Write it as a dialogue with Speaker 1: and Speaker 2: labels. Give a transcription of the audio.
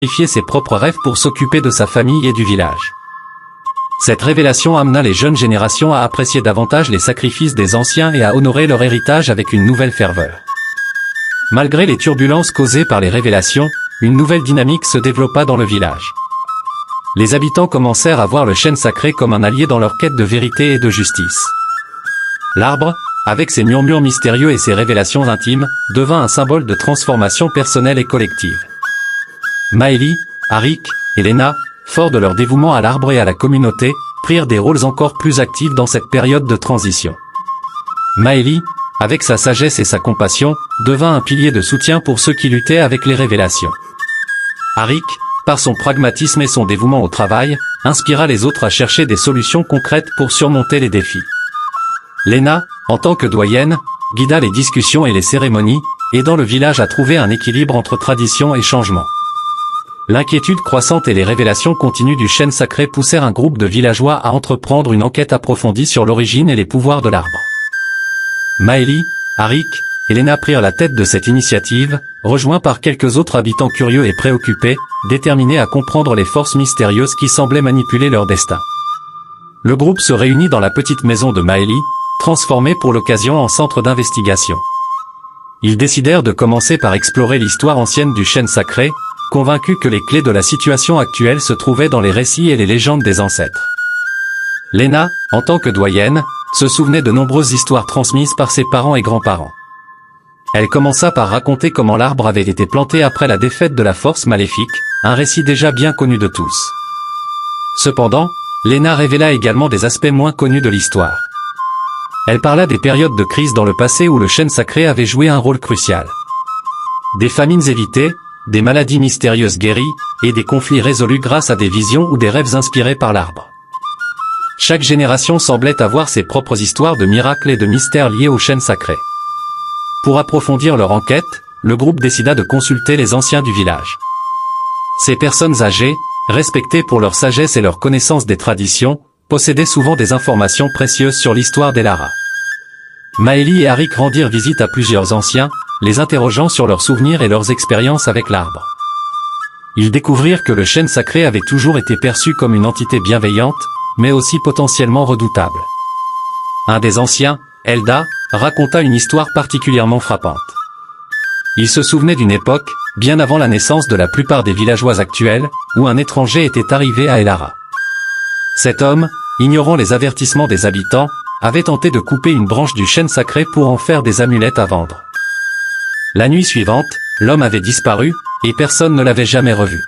Speaker 1: sacrifier ses propres rêves pour s'occuper de sa famille et du village. Cette révélation amena les jeunes générations à apprécier davantage les sacrifices des anciens et à honorer leur héritage avec une nouvelle ferveur. Malgré les turbulences causées par les révélations, une nouvelle dynamique se développa dans le village. Les habitants commencèrent à voir le chêne sacré comme un allié dans leur quête de vérité et de justice. L'arbre, avec ses murmures mystérieux et ses révélations intimes, devint un symbole de transformation personnelle et collective. Maëlie, Arik et Lena, forts de leur dévouement à l'arbre et à la communauté, prirent des rôles encore plus actifs dans cette période de transition. Maëlie, avec sa sagesse et sa compassion, devint un pilier de soutien pour ceux qui luttaient avec les révélations. Arik, par son pragmatisme et son dévouement au travail, inspira les autres à chercher des solutions concrètes pour surmonter les défis. Lena, en tant que doyenne, guida les discussions et les cérémonies, aidant le village à trouver un équilibre entre tradition et changement. L'inquiétude croissante et les révélations continues du chêne sacré poussèrent un groupe de villageois à entreprendre une enquête approfondie sur l'origine et les pouvoirs de l'arbre. Maëlie, Arik et Lena prirent la tête de cette initiative, rejoints par quelques autres habitants curieux et préoccupés, déterminés à comprendre les forces mystérieuses qui semblaient manipuler leur destin. Le groupe se réunit dans la petite maison de Maëlie, transformée pour l'occasion en centre d'investigation. Ils décidèrent de commencer par explorer l'histoire ancienne du chêne sacré, convaincus que les clés de la situation actuelle se trouvaient dans les récits et les légendes des ancêtres. Lena, en tant que doyenne, se souvenait de nombreuses histoires transmises par ses parents et grands-parents. Elle commença par raconter comment l'arbre avait été planté après la défaite de la force maléfique, un récit déjà bien connu de tous. Cependant, Lena révéla également des aspects moins connus de l'histoire. Elle parla des périodes de crise dans le passé où le chêne sacré avait joué un rôle crucial. Des famines évitées, des maladies mystérieuses guéries, et des conflits résolus grâce à des visions ou des rêves inspirés par l'arbre. Chaque génération semblait avoir ses propres histoires de miracles et de mystères liés au chêne sacré. Pour approfondir leur enquête, le groupe décida de consulter les anciens du village. Ces personnes âgées, respectées pour leur sagesse et leur connaissance des traditions, possédaient souvent des informations précieuses sur l'histoire d'Elara. Maëlie et Arik rendirent visite à plusieurs anciens, les interrogeant sur leurs souvenirs et leurs expériences avec l'arbre. Ils découvrirent que le chêne sacré avait toujours été perçu comme une entité bienveillante, mais aussi potentiellement redoutable. Un des anciens, Elda, raconta une histoire particulièrement frappante. Il se souvenait d'une époque, bien avant la naissance de la plupart des villageois actuels, où un étranger était arrivé à Elara. Cet homme, ignorant les avertissements des habitants, avait tenté de couper une branche du chêne sacré pour en faire des amulettes à vendre. La nuit suivante, l'homme avait disparu, et personne ne l'avait jamais revu.